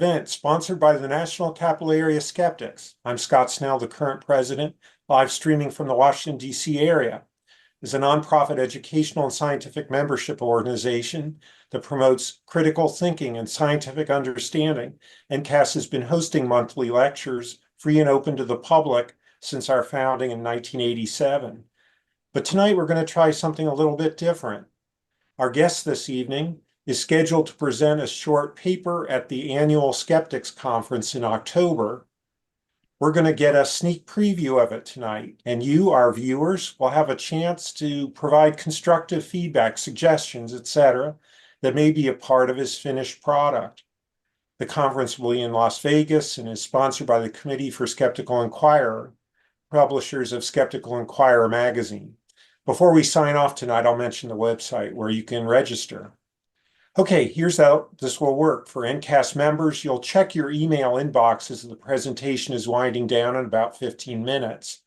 Event sponsored by the National Capital Area Skeptics. I'm Scott Snell, the current president, live streaming from the Washington, D.C. area. Is a nonprofit educational and scientific membership organization that promotes critical thinking and scientific understanding. NCAS has been hosting monthly lectures, free and open to the public, since our founding in 1987. But tonight we're going to try something a little bit different. Our guest this evening is scheduled to present a short paper at the annual Skeptics Conference in October. We're going to get a sneak preview of it tonight, and you, our viewers, will have a chance to provide constructive feedback, suggestions, etc., that may be a part of his finished product. The conference will be in Las Vegas and is sponsored by the Committee for Skeptical Inquirer, publishers of Skeptical Inquirer magazine. Before we sign off tonight, I'll mention the website where you can register. Okay, here's how this will work. For NCAS members, you'll check your email inbox as the presentation is winding down in about 15 minutes.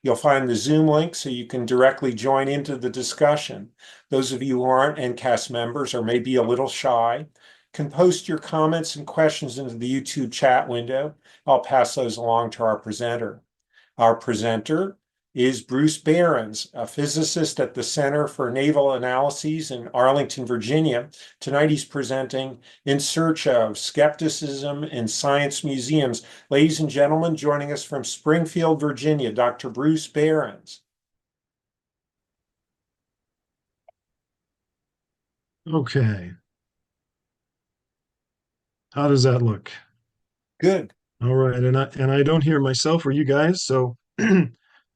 You'll find the Zoom link so you can directly join into the discussion. Those of you who aren't NCAS members or may be a little shy can post your comments and questions into the YouTube chat window. I'll pass those along to our presenter. Our presenter is Bruce Behrens, a physicist at the Center for Naval Analyses in Arlington, Virginia. Tonight he's presenting In Search of Skepticism in Science Museums. Ladies and gentlemen, joining us from Springfield, Virginia, Dr. Bruce Behrens. Okay. How does that look? Good. All right, and I don't hear myself or you guys, so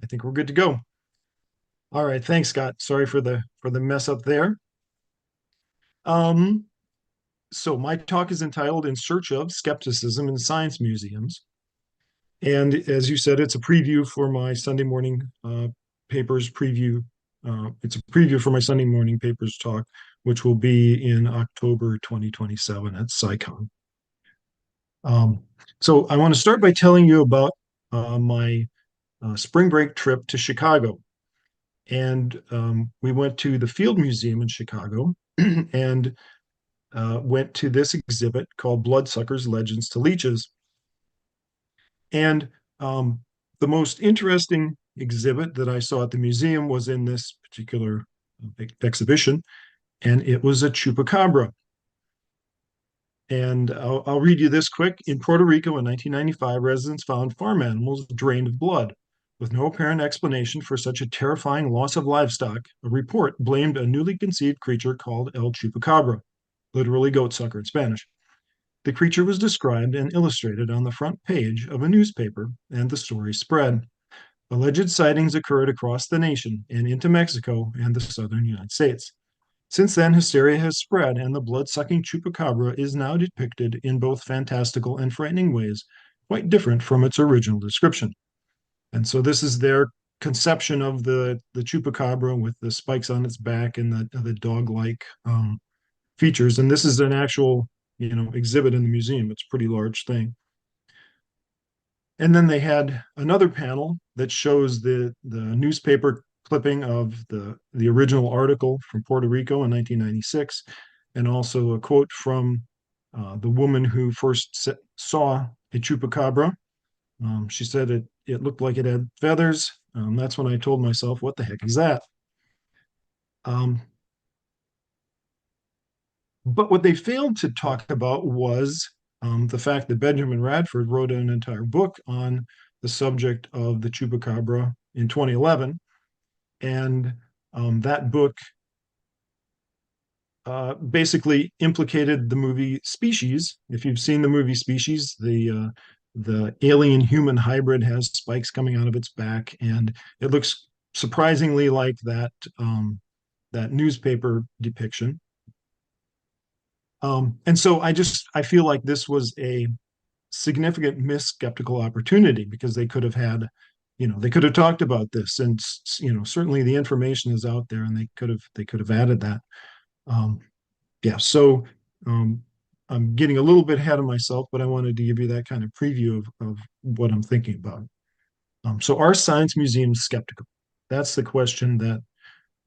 I think we're good to go. All right, thanks, Scott. Sorry for the mess up there. Um, so my talk is entitled In Search of Skepticism in Science Museums. And as you said, it's a preview for my Sunday morning papers preview. It's a preview for my Sunday morning papers talk, which will be in October 2027 at CSICon. So I want to start by telling you about my spring break trip to Chicago. And we went to the Field Museum in Chicago and went to this exhibit called Bloodsuckers, Legends to Leeches. And the most interesting exhibit that I saw at the museum was in this particular exhibition, and it was a chupacabra. And I'll read you this quick. In Puerto Rico in 1995, residents found farm animals drained of blood. With no apparent explanation for such a terrifying loss of livestock, a report blamed a newly conceived creature called El Chupacabra, literally goat sucker in Spanish. The creature was described and illustrated on the front page of a newspaper, and the story spread. Alleged sightings occurred across the nation and into Mexico and the southern United States. Since then, hysteria has spread, and the blood-sucking chupacabra is now depicted in both fantastical and frightening ways, quite different from its original description. And so this is their conception of the chupacabra with the spikes on its back and the dog-like features. And this is an actual, exhibit in the museum. It's a pretty large thing. And then they had another panel that shows the newspaper clipping of the original article from Puerto Rico in 1996, and also a quote from the woman who first saw a chupacabra. She said it looked like it had feathers. That's when I told myself, what the heck is that? But what they failed to talk about was the fact that Benjamin Radford wrote an entire book on the subject of the chupacabra in 2011. And that book basically implicated the movie Species. If you've seen the movie Species, the alien human hybrid has spikes coming out of its back, and it looks surprisingly like that newspaper depiction. And so I feel like this was a significant missed skeptical opportunity, because they could have had, they could have talked about this, and certainly the information is out there, and they could have added that. So I'm getting a little bit ahead of myself, but I wanted to give you that kind of preview of what I'm thinking about. So are science museums skeptical? That's the question that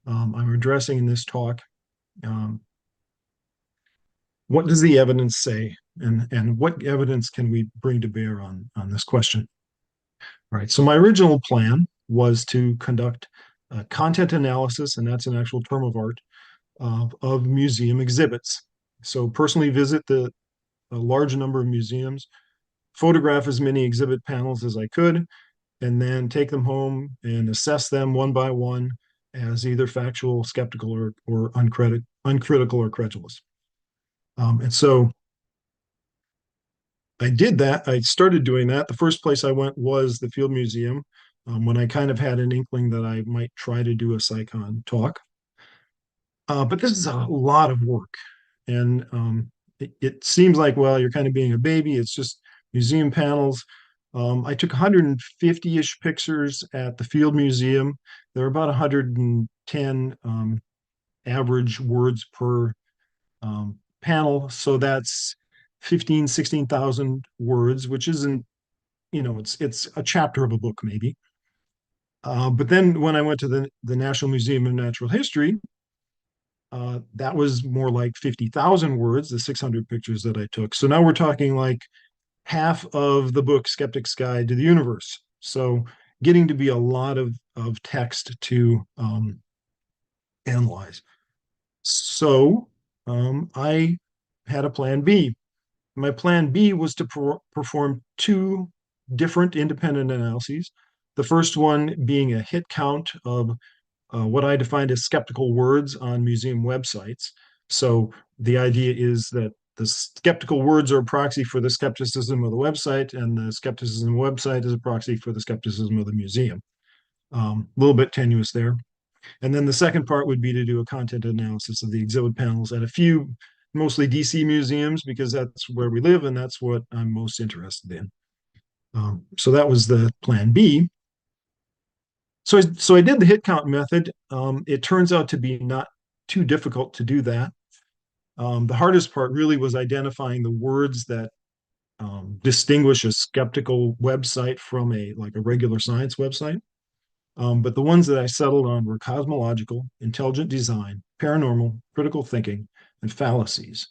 I'm addressing in this talk. what does the evidence say, and what evidence can we bring to bear on this question? All right, so my original plan was to conduct content analysis, and that's an actual term of art, of museum exhibits. So personally visit a large number of museums, photograph as many exhibit panels as I could, and then take them home and assess them one by one as either factual, skeptical, or uncritical or credulous. And so I did that. I started doing that. The first place I went was the Field Museum, when I kind of had an inkling that I might try to do a CSICon talk. But this is a lot of work. And it seems like, well, you're kind of being a baby. It's just museum panels. I took 150-ish pictures at the Field Museum. There are about 110 average words per panel. So that's 16,000 words, which isn't, it's a chapter of a book maybe. But then when I went to the National Museum of Natural History, that was more like 50,000 words, the 600 pictures that I took. So now we're talking like half of the book, Skeptic's Guide to the Universe. So getting to be a lot of text to analyze. So I had a plan B. My plan B was to perform two different independent analyses. The first one being a hit count of what I defined as skeptical words on museum websites. So the idea is that the skeptical words are a proxy for the skepticism of the website, and the skepticism website is a proxy for the skepticism of the museum. A little bit tenuous there. And then the second part would be to do a content analysis of the exhibit panels at a few, mostly DC museums, because that's where we live and that's what I'm most interested in. So that was the plan B. So I did the hit count method. It turns out to be not too difficult to do that. The hardest part really was identifying the words that distinguish a skeptical website from a regular science website. But the ones that I settled on were cosmological, intelligent design, paranormal, critical thinking, and fallacies.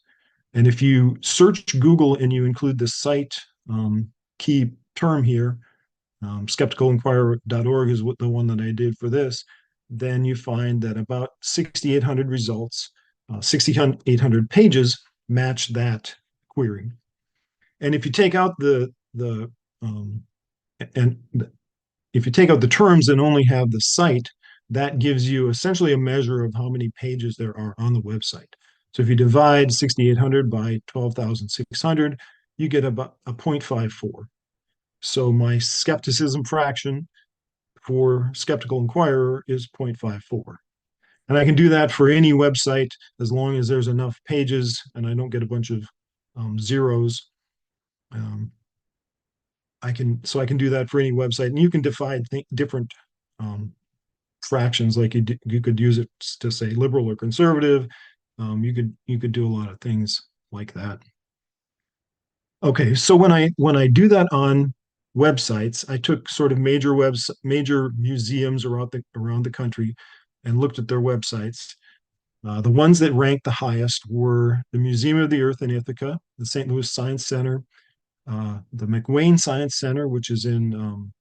And if you search Google and you include the site key term here, skepticalinquirer.org is the one that I did for this, then you find that about 6,800 results, 6,800 pages match that query. And if you take out if you take out the terms and only have the site, that gives you essentially a measure of how many pages there are on the website. So if you divide 6,800 by 12,600, you get about a 0.54. So my skepticism fraction for Skeptical Inquirer is 0.54. And I can do that for any website as long as there's enough pages and I don't get a bunch of zeros. I can do that for any website, and you can define different fractions. Like you could use it to say liberal or conservative. You could do a lot of things like that. Okay, so when I do that on websites, I took sort of major museums around the country and looked at their websites. The ones that ranked the highest were the Museum of the Earth in Ithaca, the St. Louis Science Center, the McWane Science Center, which is in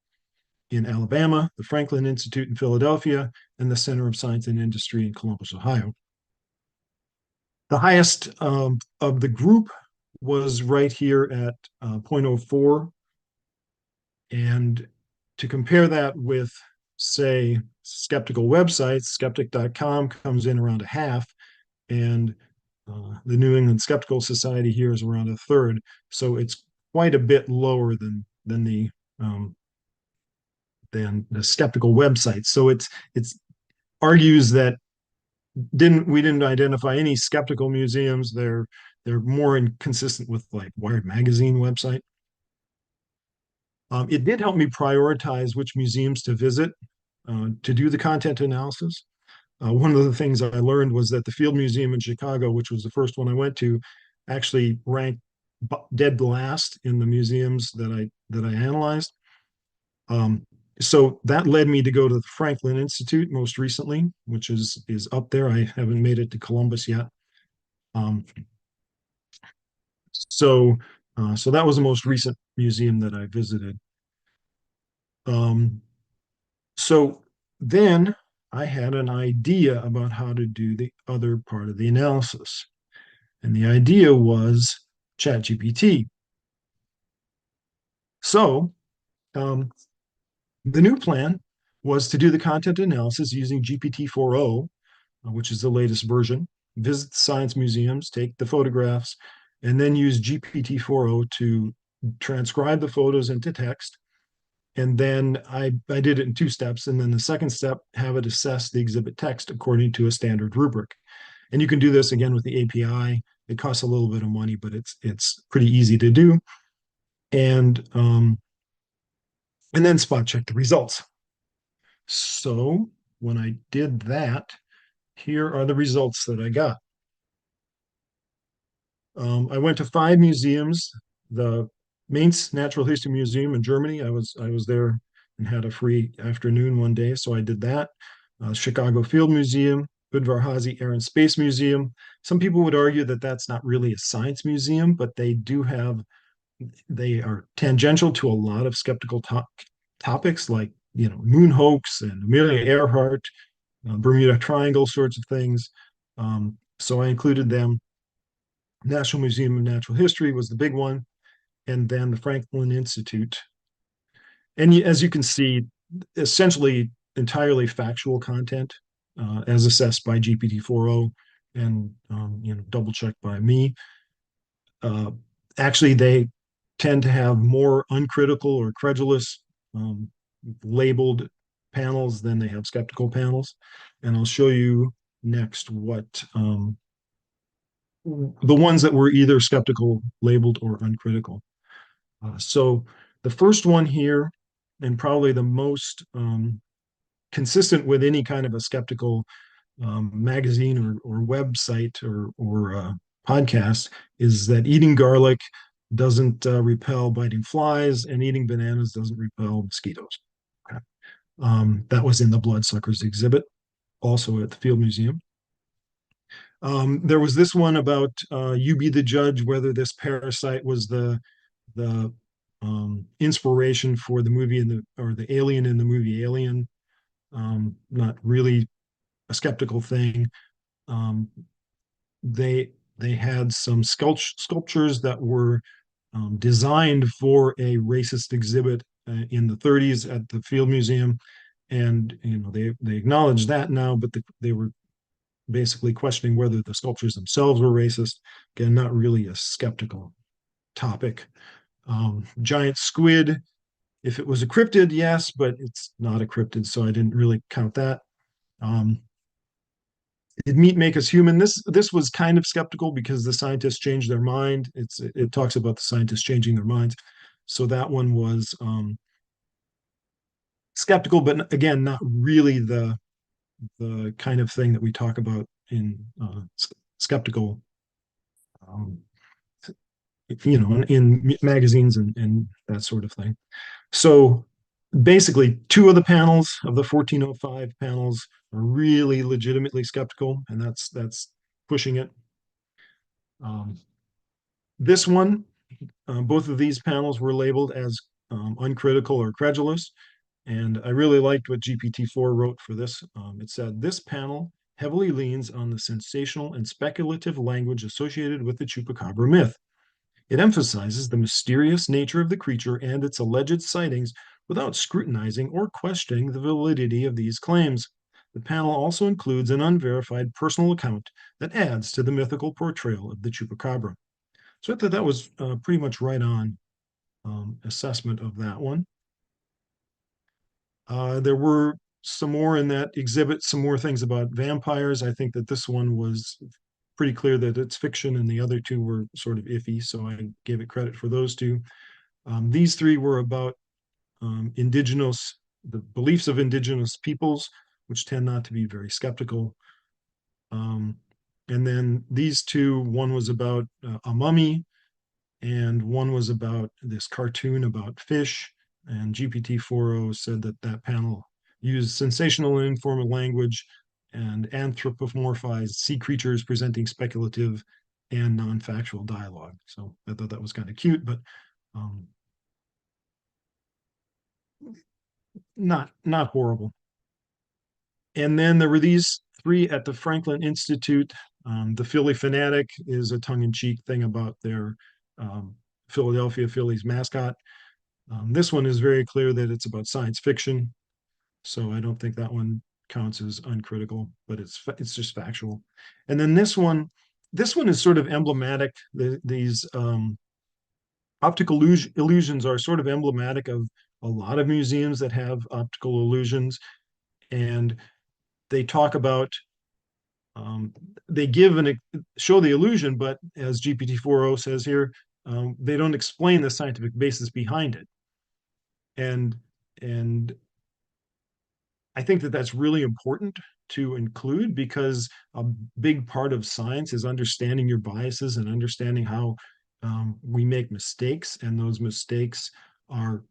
Alabama, the Franklin Institute in Philadelphia, and the Center of Science and Industry in Columbus, Ohio. The highest of the group was right here at 0.04. And to compare that with, say, skeptical websites, skeptic.com comes in around a half, and the New England Skeptical Society here is around a third. So it's quite a bit lower than the skeptical websites. So it's argues that we didn't identify any skeptical museums. They're more inconsistent with like Wired Magazine website. It did help me prioritize which museums to visit to do the content analysis. One of the things I learned was that the Field Museum in Chicago, which was the first one I went to, actually ranked dead last in the museums that I analyzed. So that led me to go to the Franklin Institute most recently, which is up there. I haven't made it to Columbus yet. So that was the most recent museum that I visited. Um, so then I had an idea about how to do the other part of the analysis. And the idea was ChatGPT. So um, the new plan was to do the content analysis using GPT 4.0, which is the latest version, visit the science museums, take the photographs, and then use GPT 4.0 to transcribe the photos into text. And then I did it in two steps. And then the second step, have it assess the exhibit text according to a standard rubric. And you can do this again with the API. It costs a little bit of money, but it's pretty easy to do. And and then spot check the results. So when I did that, here are the results that I got. I went to 5 museums. The Mainz Natural History Museum in Germany. I was there and had a free afternoon one day, so I did that. Chicago Field Museum, Udvar-Hazy Air and Space Museum. Some people would argue that that's not really a science museum, but they are tangential to a lot of skeptical topics like moon hoax and Amelia Earhart, Bermuda Triangle sorts of things. So I included them. National Museum of Natural History was the big one, and then the Franklin Institute. And as you can see, essentially entirely factual content as assessed by GPT 4.0 and double checked by me. Uh, Actually, they tend to have more uncritical or credulous labeled panels than they have skeptical panels. And I'll show you next what the ones that were either skeptical labeled or uncritical. So the first one here, and probably the most consistent with any kind of a skeptical magazine or website or podcast, is that eating garlic doesn't repel biting flies, and eating bananas doesn't repel mosquitoes. Okay. That was in the Bloodsuckers exhibit, also at the Field Museum. There was this one about you be the judge whether this parasite was the inspiration for the movie or the alien in the movie Alien. Not really a skeptical thing. Um, they had some sculptures that were designed for a racist exhibit in the 30s at the Field Museum, and they acknowledge that now, but they were basically questioning whether the sculptures themselves were racist. Again, not really a skeptical topic. Giant squid, if it was a cryptid, yes, but it's not a cryptid, so I didn't really count that. Did meat make us human? This was kind of skeptical because the scientists changed their mind. It talks about the scientists changing their minds, so that one was skeptical, but again, not really the kind of thing that we talk about in skeptical, um, in magazines and that sort of thing. So basically, 2 of the 1405 panels are really legitimately skeptical, and that's pushing it. This one, both of these panels were labeled as uncritical or credulous. And I really liked what GPT-4 wrote for this. It said, this panel heavily leans on the sensational and speculative language associated with the Chupacabra myth. It emphasizes the mysterious nature of the creature and its alleged sightings without scrutinizing or questioning the validity of these claims. The panel also includes an unverified personal account that adds to the mythical portrayal of the Chupacabra. So I thought that was pretty much right on assessment of that one. There were some more in that exhibit, some more things about vampires. I think that this one was pretty clear that it's fiction, and the other two were sort of iffy, so I gave it credit for those two. These 3 were about the beliefs of indigenous peoples, which tend not to be very skeptical. And then these 2, one was about a mummy, and one was about this cartoon about fish. And GPT 4.0 said that panel used sensational and informal language and anthropomorphized sea creatures presenting speculative and non-factual dialogue. So I thought that was kind of cute, but um, not horrible. And then there were these three at the Franklin Institute. The Philly Fanatic is a tongue-in-cheek thing about their um, Philadelphia Phillies mascot. This one is very clear that it's about science fiction, so I don't think that one counts as uncritical, but it's just factual. And then this one is sort of emblematic. These optical illusions are sort of emblematic of a lot of museums that have optical illusions, and they talk about they give and show the illusion, but as GPT-4o says here, they don't explain the scientific basis behind it. And I think that that's really important to include because a big part of science is understanding your biases and understanding how we make mistakes, and those mistakes are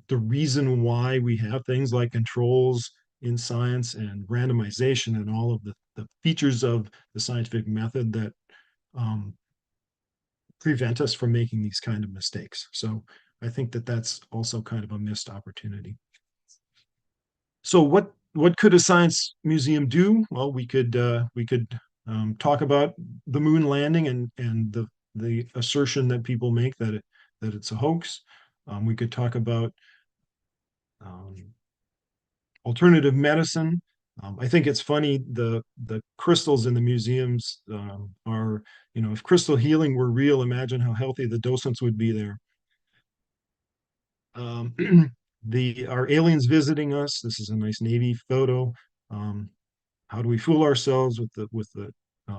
the reason why we have things like controls in science and randomization and all of the features of the scientific method that um, prevent us from making these kind of mistakes. So I think that that's also kind of a missed opportunity. So what could a science museum do? Well, we could talk about the moon landing and the assertion that people make that it's a hoax. We could talk about um, alternative medicine. I think it's funny the crystals in the museums are, if crystal healing were real, imagine how healthy the docents would be there. Um, the Are aliens visiting us? This is a nice Navy photo. Um, how do we fool ourselves with the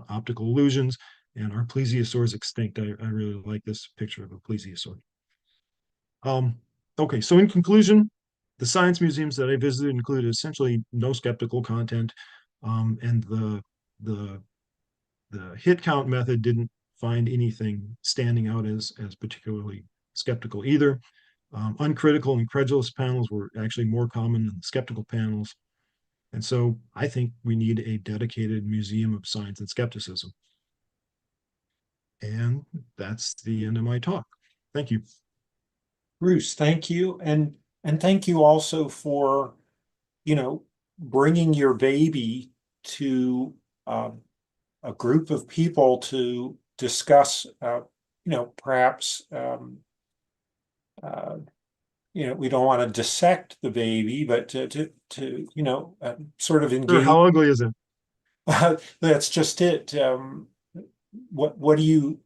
optical illusions? And are plesiosaurs extinct? I really like this picture of a plesiosaur. Um, okay, so in conclusion, the science museums that I visited included essentially no skeptical content, and the the hit count method didn't find anything standing out as particularly skeptical either. Uncritical and credulous panels were actually more common than skeptical panels. And so I think we need a dedicated museum of science and skepticism. And that's the end of my talk. Thank you. Bruce, thank you. And thank you also for, you know, bringing your baby to a group of people to discuss, perhaps, uh, we don't want to dissect the baby, but sort of Sure, engage. how ugly is it? That's just it. What do you,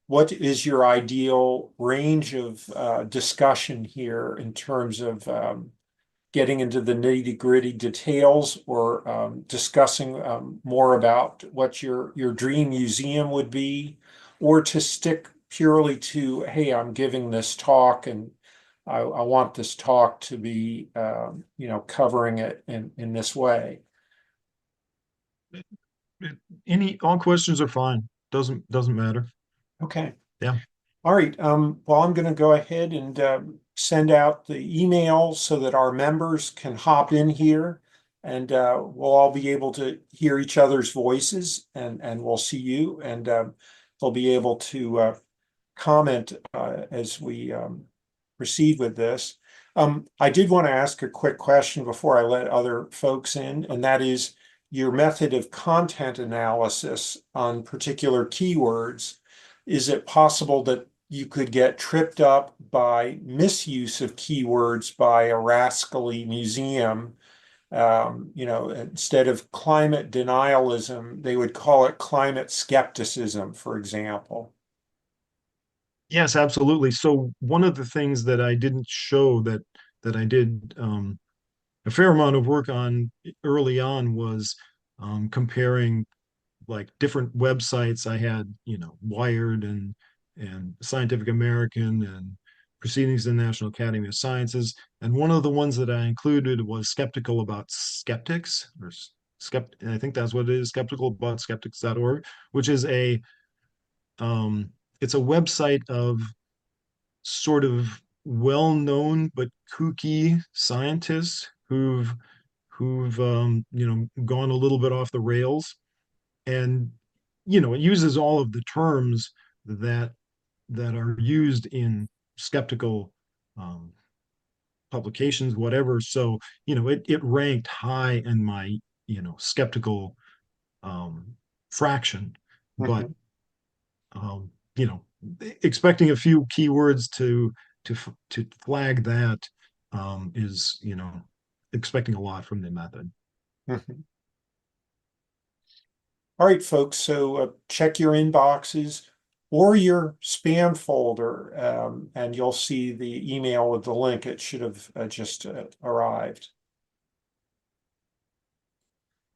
what is your ideal range of discussion here in terms of getting into the nitty-gritty details, or discussing more about what your dream museum would be, or to stick purely to, hey, I'm giving this talk and I want this talk to be, covering it in this way? All questions are fine. Doesn't matter. Okay. Yeah. All right. Well, I'm going to go ahead and send out the email so that our members can hop in here, and we'll all be able to hear each other's voices, and we'll see you, and they'll be able to comment as we proceed with this. I did want to ask a quick question before I let other folks in, and that is your method of content analysis on particular keywords. Is it possible that you could get tripped up by misuse of keywords by a rascally museum? Instead of climate denialism, they would call it climate skepticism, for example. Yes, absolutely. So one of the things that I didn't show that I did a fair amount of work on early on was comparing like different websites. I had, Wired and Scientific American and Proceedings of the National Academy of Sciences. And one of the ones that I included was Skeptical About Skeptics, or I think that's what it is, skeptical about skeptics.org, which is it's a website of sort of well-known but kooky scientists who've gone a little bit off the rails. And it uses all of the terms that are used in skeptical um, publications, whatever. So, it ranked high in my, skeptical um, fraction, but Mhm. um, you know, expecting a few keywords to flag that is, expecting a lot from the method. Mhm. All right, folks. So check your inboxes or your spam folder, and you'll see the email with the link. It should have just arrived.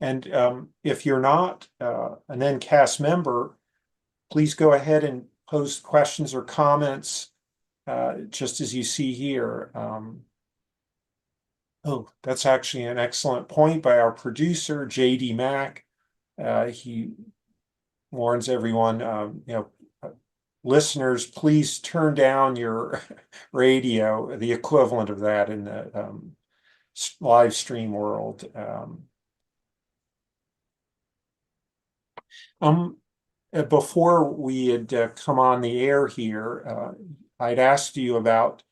And if you're not an NCAS member, please go ahead and post questions or comments just as you see here. Oh, that's actually an excellent point by our producer, JD Mack. He warns everyone, listeners, please turn down your radio, the equivalent of that in the live stream world. Um, Before we had come on the air here, I'd asked you about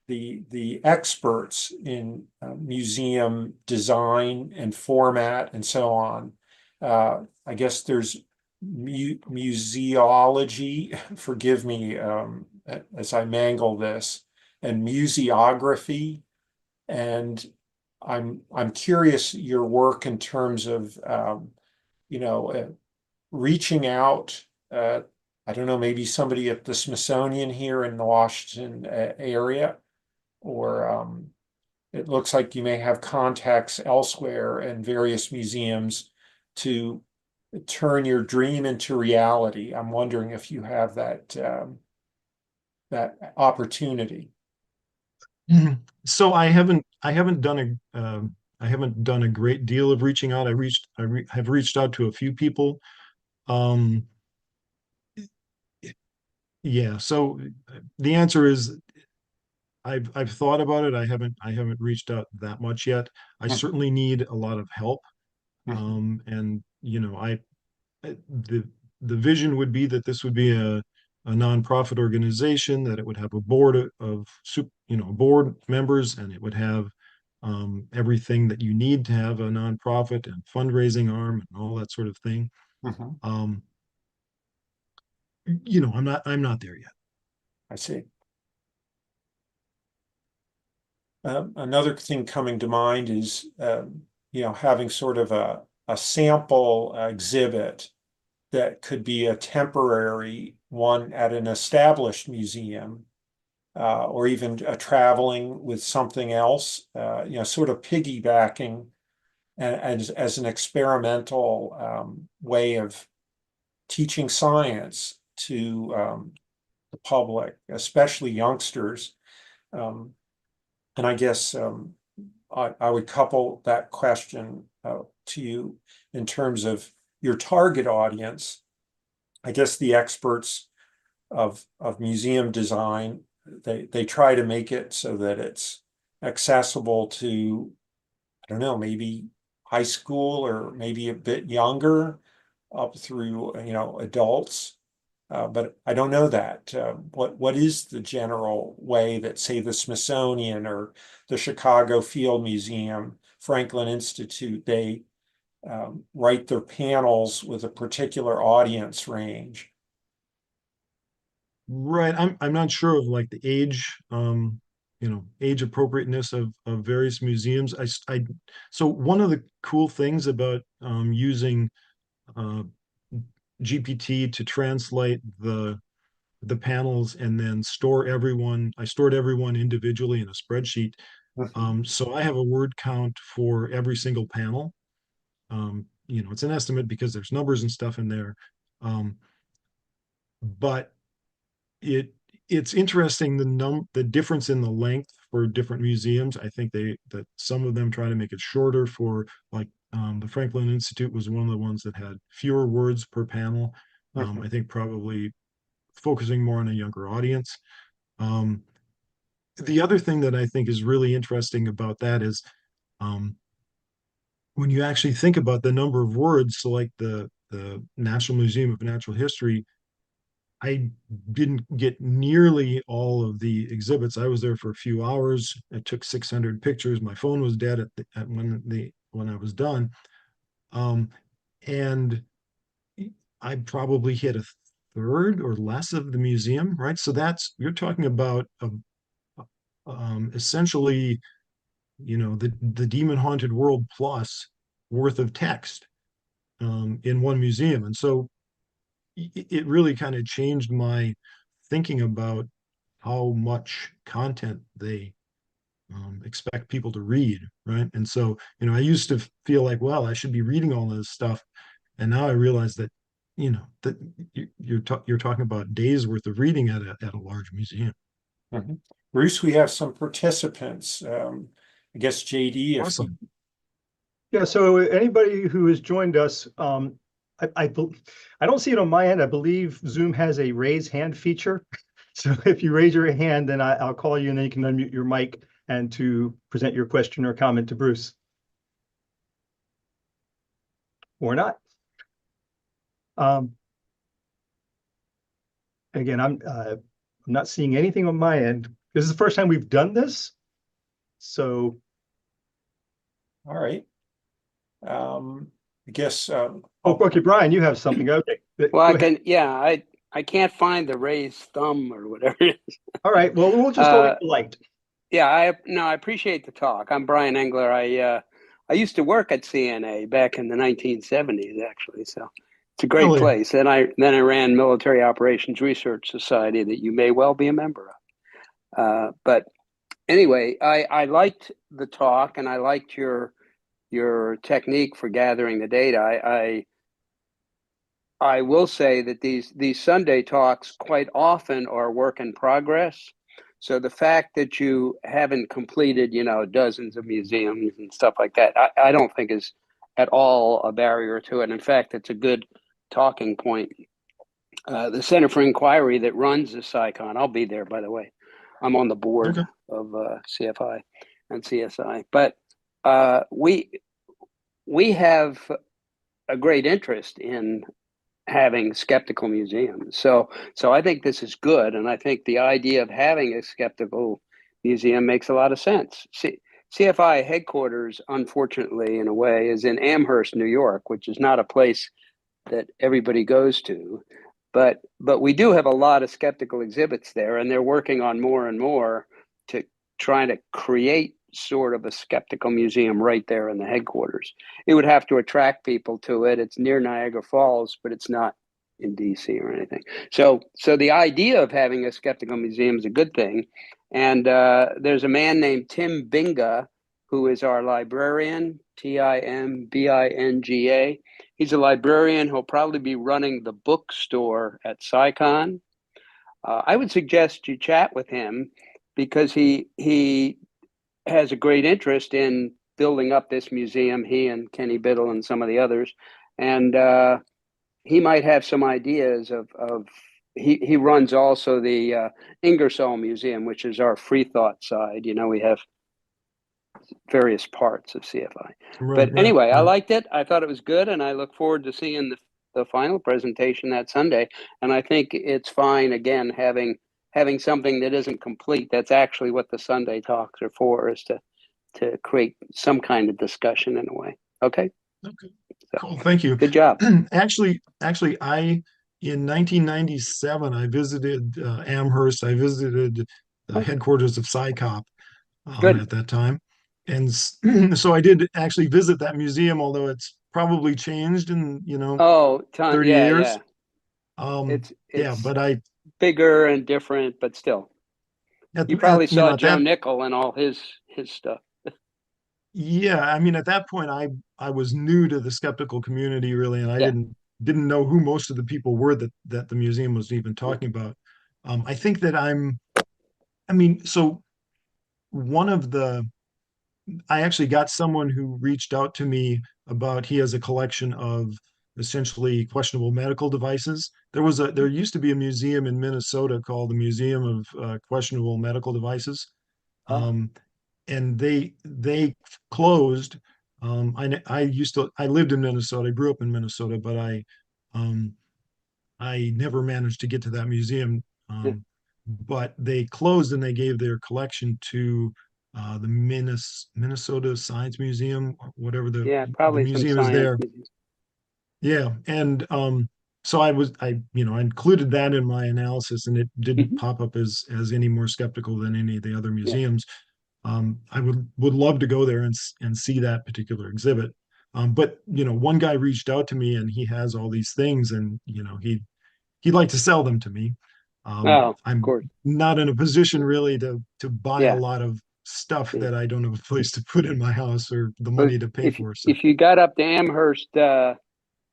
the experts in museum design and format and so on. I guess there's museology, forgive me as I mangle this, and museography. And I'm curious your work in terms of you know uh, reaching out. Uh, I don't know, maybe somebody at the Smithsonian here in the Washington area, or it looks like you may have contacts elsewhere in various museums to turn your dream into reality. I'm wondering if you have that opportunity. So I haven't done a great deal of reaching out. Have reached out to a few people. Um, yeah. So the answer is I've thought about it. I haven't reached out that much yet. I Mhm, certainly need a lot of help. mhm, And the vision would be that this would be a nonprofit organization, that it would have a board of board members, and it would have everything that you need to have a nonprofit and fundraising arm and all that sort of thing. mhm. Um, I'm not there yet. I see. Another thing coming to mind is, having sort of a sample exhibit that could be a temporary one at an established museum, or even traveling with something else, sort of piggybacking as an experimental way of teaching science to the public, especially youngsters. Um, and I guess I would couple that question to you in terms of your target audience. I guess the experts of museum design, they try to make it so that it's accessible to, I don't know, maybe high school or maybe a bit younger up through, adults. But I don't know that. What is the general way that, say, the Smithsonian or the Chicago Field Museum, Franklin Institute, they write their panels with a particular audience range? Right. I'm not sure of like the age appropriateness of various museums. So one of the cool things about using uh, GPT to translate the panels and then I stored everyone individually in a spreadsheet. Mhm, So I have a word count for every single panel. It's an estimate because there's numbers and stuff in there. Um, but it it's interesting the difference in the length for different museums. I think that some of them try to make it shorter for like the Franklin Institute was one of the ones that had fewer words per panel. I mhm, think probably focusing more on a younger audience. Um, the other thing that I think is really interesting about that is um, when you actually think about the number of words, so like the National Museum of Natural History, I didn't get nearly all of the exhibits. I was there for a few hours. I took 600 pictures. My phone was dead when I was done. Um, and I probably hit a third or less of the museum, right? So you're talking about essentially, the demon haunted world plus worth of text in one museum. And so it really kind of changed my thinking about how much content they expect people to read, right? And so, I used to feel like, well, I should be reading all this stuff, and now I realize that, that you're talking about days worth of reading at a large museum. Mhm. Bruce, we have some participants. I guess JD, if you, Awesome. Yeah, so anybody who has joined us, I don't see it on my end. I believe Zoom has a raise hand feature. So if you raise your hand, then I'll call you and then you can unmute your mic and to present your question or comment to Bruce. Or not. Again, I'm not seeing anything on my end. This is the first time we've done this. So, all right. I guess, okay, Brian, you have something. Okay. Well, Go ahead. I can't find the raised thumb or whatever it is. All right. Well, we'll just go with the light. Yeah, I appreciate the talk. I'm Brian Engler. I used to work at CNA back in the 1970s, actually. So it's a great Really? place. And I ran Military Operations Research Society that you may well be a member of. But anyway, I liked the talk and I liked your technique for gathering the data. I will say that these Sunday talks quite often are work in progress. So the fact that you haven't completed, dozens of museums and stuff like that, I don't think is at all a barrier to it. In fact, it's a good talking point. The Center for Inquiry that runs the CSICon, I'll be there, by the way. I'm on the board of CFI and CSI. But we have a great interest in having skeptical museums. So I think this is good. And I think the idea of having a skeptical museum makes a lot of sense. CFI headquarters, unfortunately, in a way, is in Amherst, New York, which is not a place that everybody goes to. But we do have a lot of skeptical exhibits there, and they're working on more and more to try to create sort of a skeptical museum right there in the headquarters. It would have to attract people to it. It's near Niagara Falls, but it's not in DC or anything. So the idea of having a skeptical museum is a good thing. And there's a man named Tim Binga, who is our librarian, Timbinga. He's a librarian. He'll probably be running the bookstore at CSICon. I would suggest you chat with him because he has a great interest in building up this museum, he and Kenny Biddle and some of the others. And he might have some ideas of he runs also the Ingersoll Museum, which is our free thought side. We have various parts of CFI. But anyway, I liked it. I thought it was good. And I look forward to seeing the final presentation that Sunday. And I think it's fine, again, having something that isn't complete. That's actually what the Sunday talks are for, is to create some kind of discussion in a way. Okay. Okay. So, cool. Thank you. Good job. Actually, in 1997, I visited Amherst. I visited the headquarters of CSICon at that time. And so I did actually visit that museum, although it's probably changed in, 30 years. It's but bigger and different, but still. You probably saw Joe Nickel and all his stuff. Yeah, I mean, at that point, I was new to the skeptical community, really, and I didn't know who most of the people were that the museum was even talking about. I think that so I actually got someone who reached out to me about, he has a collection of essentially questionable medical devices. There used to be a museum in Minnesota called the Museum of Questionable Medical Devices. And they closed, I lived in Minnesota. I grew up in Minnesota, but I never managed to get to that museum. Yeah. But they closed and they gave their collection to the Minnesota Science Museum, or whatever Yeah, the probably some museum is science there. museums. Yeah, and so I included that in my analysis, and it didn't Mhm. pop up as any more skeptical than any of the other Yeah. museums. I would love to go there and see that particular exhibit. But one guy reached out to me, and he has all these things, and he'd like to sell them to me. Oh, of I'm course. not in a position really to buy a Yeah. lot of stuff Yeah. that I don't have a place to put in my house or the But money to pay if for. So if you got up to Amherst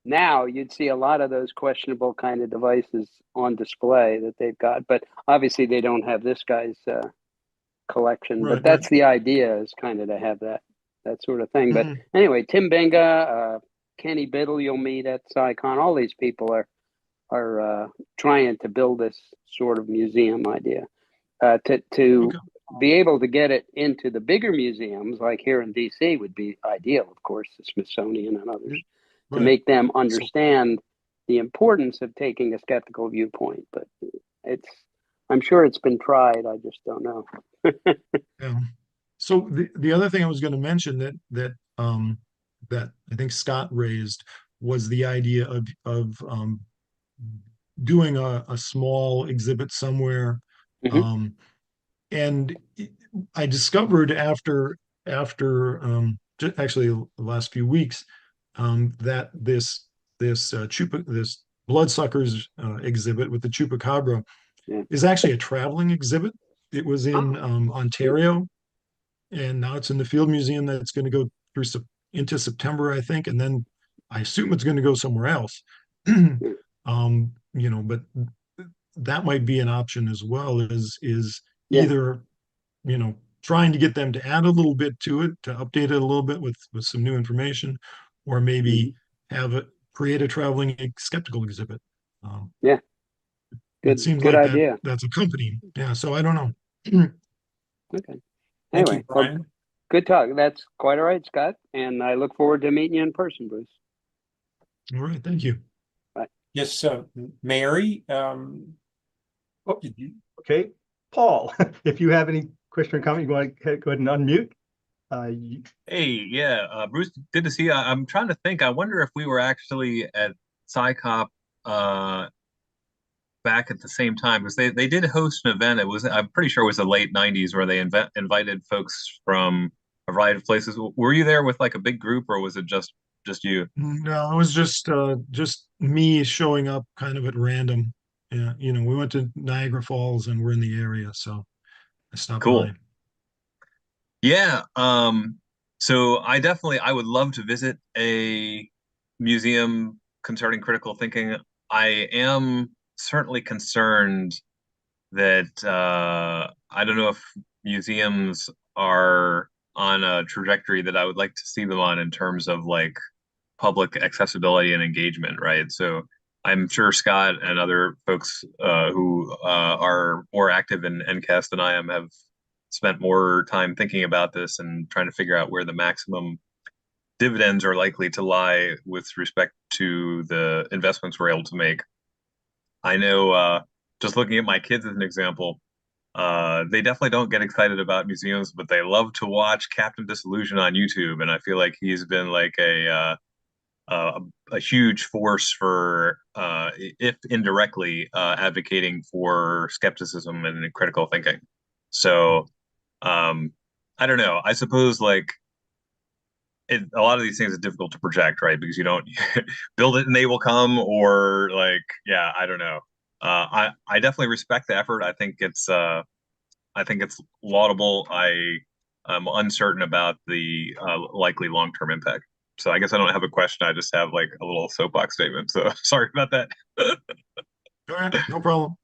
now, you'd see a lot of those questionable kind of devices on display that they've got. But obviously, they don't have this guy's collection. But right, right. that's the idea, is kind of to have that sort of thing. But Mhm. anyway, Tim Benga, Kenny Biddle, you'll meet at CSICon. All these people are trying to build this sort of museum idea. To Okay. be able to get it into the bigger museums, like here in DC, would be ideal, of course, the Smithsonian and others, to Right. make them So understand the importance of taking a skeptical viewpoint. But it's, I'm sure it's been tried. I just don't know. yeah. So the other thing I was going to mention that I think Scott raised was the idea of doing a small exhibit somewhere. Mhm. Um, and I discovered after actually the last few weeks that this bloodsuckers exhibit with the Chupacabra Yeah. is actually a traveling exhibit. It was in Oh, Ontario, and now it's in the Field Museum. That's going to go through into September, I think, and then I assume it's going to go somewhere else. yeah. But that might be an option as well. Is Yeah. either trying to get them to add a little bit to it, to update it a little bit with some new information, or maybe Mhm. have it create a traveling skeptical exhibit. Um, Yeah. it Good. seems Good like idea. that's a company. Yeah, so I don't know. Okay. Thank you, Anyway, well, Brian. good talk. That's quite all right, Scott. And I look forward to meeting you in person, Bruce. All right, thank you. Bye. Yes, Mary, Oh, did you? okay. Paul, if you have any question or comment, you want to go ahead and unmute. Hey, yeah, Bruce, good to see you. I'm trying to think. I wonder if we were actually at SciCop uh, back at the same time, because they did host an event. I'm pretty sure it was the late '90s, where they invited folks from a variety of places. Were you there with like a big group, or was it just you? No, it was just me showing up kind of at random. Yeah, we went to Niagara Falls and we're in the area, so I stopped by. Cool. Yeah. So I would love to visit a museum concerning critical thinking. I am certainly concerned that I don't know if museums are on a trajectory that I would like to see them on in terms of like public accessibility and engagement, right? So I'm sure Scott and other folks who are more active in NCAS than I am have spent more time thinking about this and trying to figure out where the maximum dividends are likely to lie with respect to the investments we're able to make. I know, just looking at my kids as an example, they definitely don't get excited about museums, but they love to watch Captain Disillusion on YouTube, and I feel like he's been like a, a huge force for, if indirectly, advocating for skepticism and critical thinking. So, um, I don't know. I suppose like a lot of these things are difficult to project, right? Because you don't build it and they will come, or like, yeah, I don't know. I definitely respect the effort. I think it's laudable. I am uncertain about the likely long-term impact. So I guess I don't have a question. I just have like a little soapbox statement. So sorry about that. All right, no problem.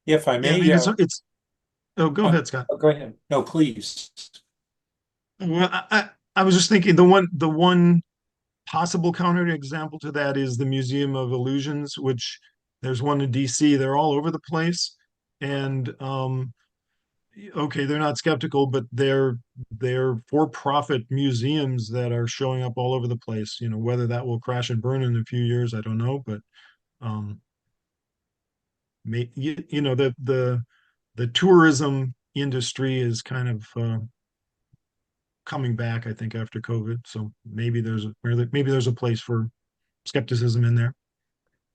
If I Yeah, I may, mean oh, go ahead, Scott. go ahead. No, please. Well, I was just thinking the one possible counterexample to that is the Museum of Illusions, which there's one in DC. They're all over the place, and okay, they're not skeptical, but they're for-profit museums that are showing up all over the place. You know, whether that will crash and burn in a few years, I don't know, but um, you know, the tourism industry is kind of coming back, I think, after COVID. So maybe there's a place for skepticism in there.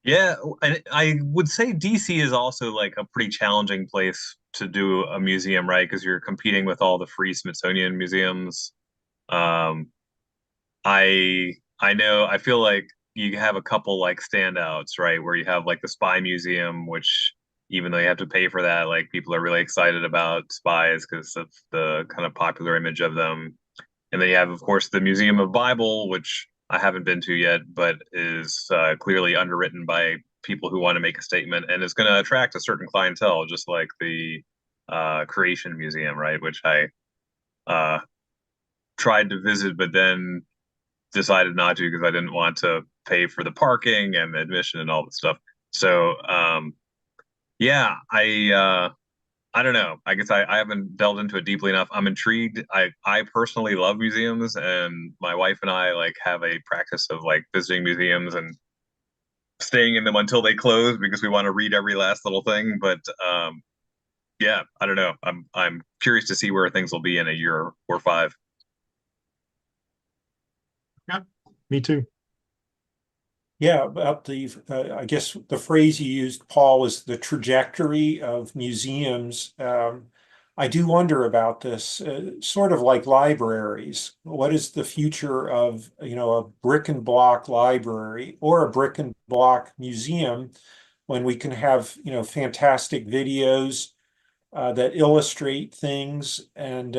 Yeah, and I would say DC is also like a pretty challenging place to do a museum, right? Because you're competing with all the free Smithsonian museums. Um, I know I feel like you have a couple like standouts, right? Where you have like the Spy Museum, which even though you have to pay for that, like people are really excited about spies because of the kind of popular image of them. And then you have, of course, the Museum of Bible, which I haven't been to yet, but is clearly underwritten by people who want to make a statement and is going to attract a certain clientele, just like the Creation Museum, right? Which I uh, tried to visit, but then decided not to because I didn't want to pay for the parking and the admission and all that stuff. So, yeah, I don't know. I guess I haven't delved into it deeply enough. I'm intrigued. I personally love museums, and my wife and I like have a practice of like visiting museums and staying in them until they close because we want to read every last little thing. But yeah, I don't know. I'm curious to see where things will be in a year or five. Yeah, me too. Yeah, about I guess the phrase you used, Paul, was the trajectory of museums. I do wonder about this, sort of like libraries. What is the future of, a brick and block library or a brick and block museum when we can have, fantastic videos that illustrate things and,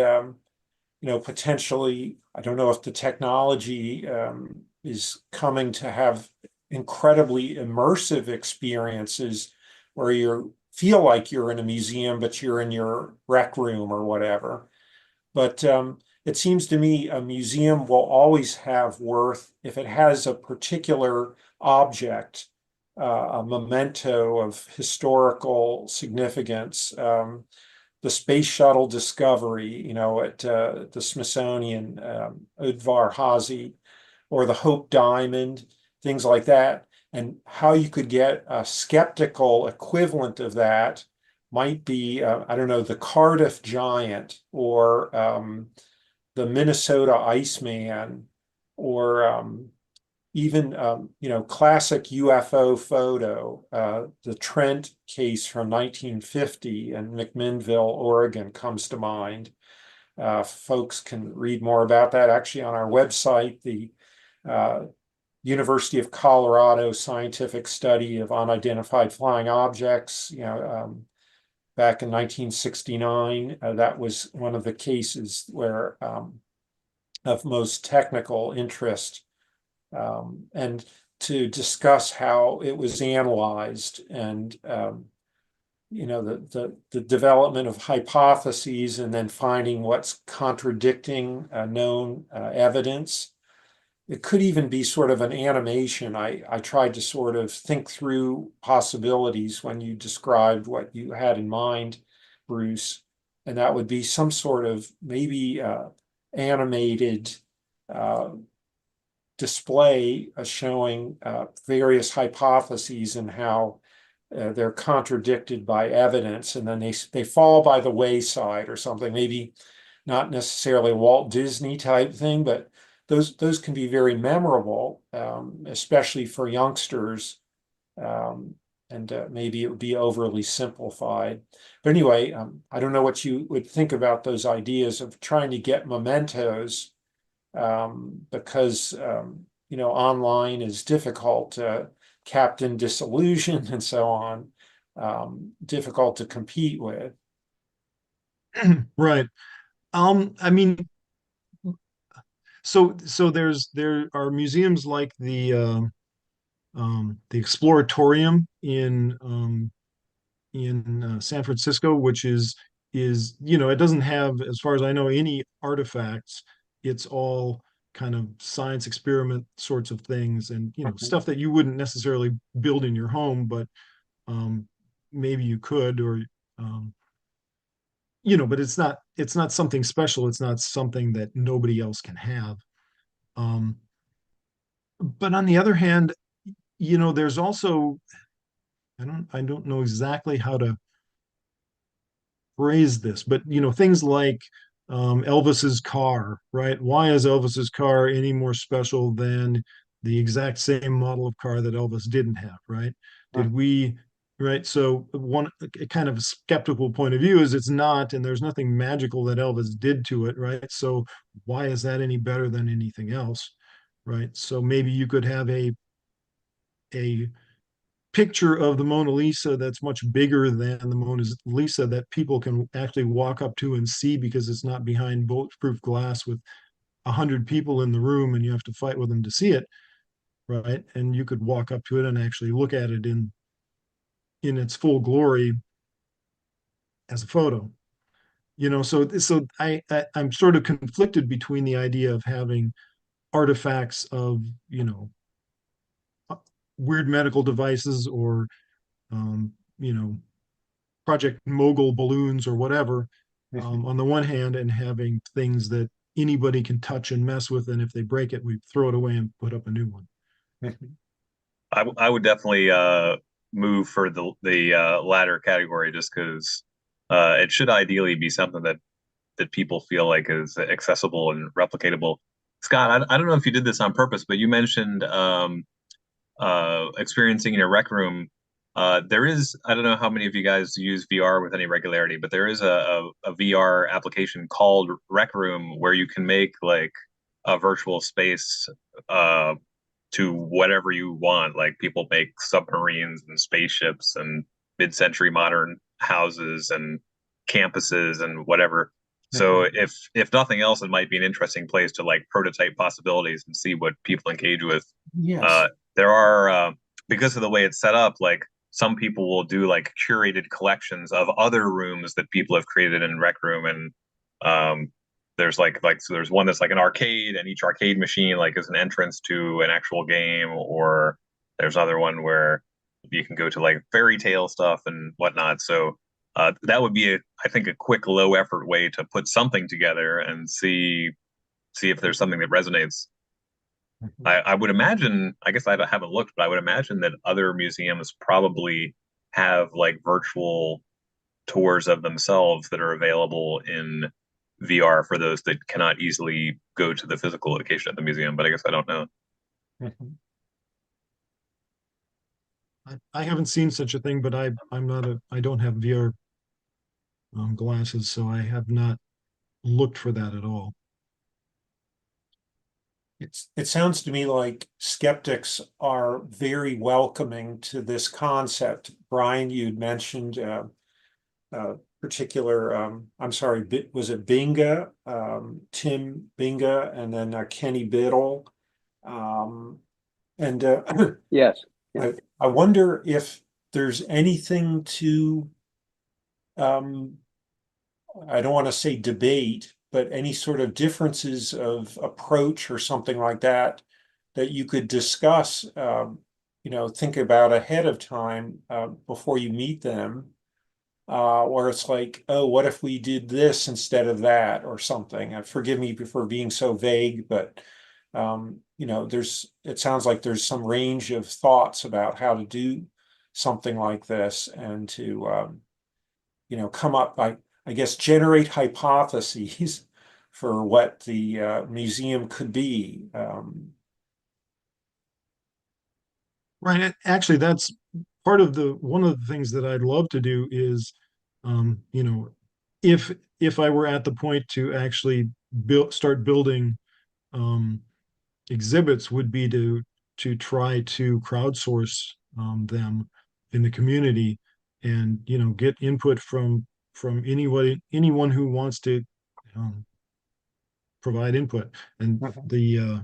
potentially, I don't know if the technology is coming to have incredibly immersive experiences where you feel like you're in a museum, but you're in your rec room or whatever. But it seems to me a museum will always have worth if it has a particular object, a memento of historical significance. The space shuttle discovery, at the Smithsonian, Udvar Hazy, or the Hope Diamond, things like that. And how you could get a skeptical equivalent of that might be, I don't know, the Cardiff Giant or the Minnesota Iceman or even classic UFO photo, the Trent case from 1950 in McMinnville, Oregon comes to mind. Folks can read more about that actually on our website, the uh, University of Colorado Scientific Study of Unidentified Flying Objects, back in 1969. That was one of the cases where of most technical interest, and to discuss how it was analyzed and the development of hypotheses and then finding what's contradicting known evidence. It could even be sort of an animation. I tried to sort of think through possibilities when you described what you had in mind, Bruce, and that would be some sort of maybe animated uh, display showing various hypotheses and how they're contradicted by evidence, and then they fall by the wayside or something. Maybe not necessarily a Walt Disney type thing, but those can be very memorable, especially for youngsters. And maybe it would be overly simplified. But anyway, I don't know what you would think about those ideas of trying to get mementos, because online is difficult, Captain Disillusion and so on, difficult to compete with. Right. I mean, there are museums like the Exploratorium in San Francisco, which is it doesn't have, as far as I know, any artifacts. It's all kind of science experiment sorts of things, and stuff that you wouldn't necessarily build in your home, but um, maybe you could, or um, but it's not something special. It's not something that nobody else can have. Um, but on the other hand, there's also, I don't know exactly how to phrase this, but things like Elvis's car, right? Why is Elvis's car any more special than the exact same model of car that Elvis didn't have, right? Did we, right? So a kind of skeptical point of view is it's not, and there's nothing magical that Elvis did to it, right? So why is that any better than anything else, right? So maybe you could have a picture of the Mona Lisa that's much bigger than the Mona Lisa that people can actually walk up to and see because it's not behind bulletproof glass with 100 people in the room and you have to fight with them to see it, right? And you could walk up to it and actually look at it in its full glory as a photo. So I'm sort of conflicted between the idea of having artifacts of weird medical devices or um, you know Project Mogul balloons or whatever, on the one hand, and having things that anybody can touch and mess with, and if they break it, we throw it away and put up a new one. I would definitely move for the latter category just because it should ideally be something that people feel like is accessible and replicatable. Scott, I don't know if you did this on purpose, but you mentioned experiencing in a rec room. There is, I don't know how many of you guys use VR with any regularity, but there is a VR application called Rec Room where you can make like a virtual space to whatever you want. Like people make submarines and spaceships and mid-century modern houses and campuses and whatever. So if nothing else, it might be an interesting place to like prototype possibilities and see what people engage with. Yes. There are because of the way it's set up, like some people will do like curated collections of other rooms that people have created in Rec Room, and there's so there's one that's like an arcade, and each arcade machine like is an entrance to an actual game, or there's another one where you can go to like fairy tale stuff and whatnot. So that would be I think a quick low effort way to put something together and see if there's something that resonates. I would imagine, I guess I haven't looked, but I would imagine that other museums probably have like virtual tours of themselves that are available in VR for those that cannot easily go to the physical location at the museum. But I guess I don't know. I haven't seen such a thing, but I don't have VR glasses, so I have not looked for that at all. It sounds to me like skeptics are very welcoming to this concept. Brian, you'd mentioned particular, I'm sorry, was it Binga, Tim Binga, and then Kenny Biddle. And Yes. I wonder if there's anything to, I don't want to say debate, but any sort of differences of approach or something like that that you could discuss, think about ahead of time before you meet them, where it's like, oh, what if we did this instead of that or something? And forgive me for being so vague, but it sounds like there's some range of thoughts about how to do something like this and to come up, I guess, generate hypotheses for what the museum could be. Right. Actually, that's part of one of the things that I'd love to do is, if I were at the point to actually start building exhibits, would be to try to crowdsource them in the community, and get input from anyone who wants to provide input. And the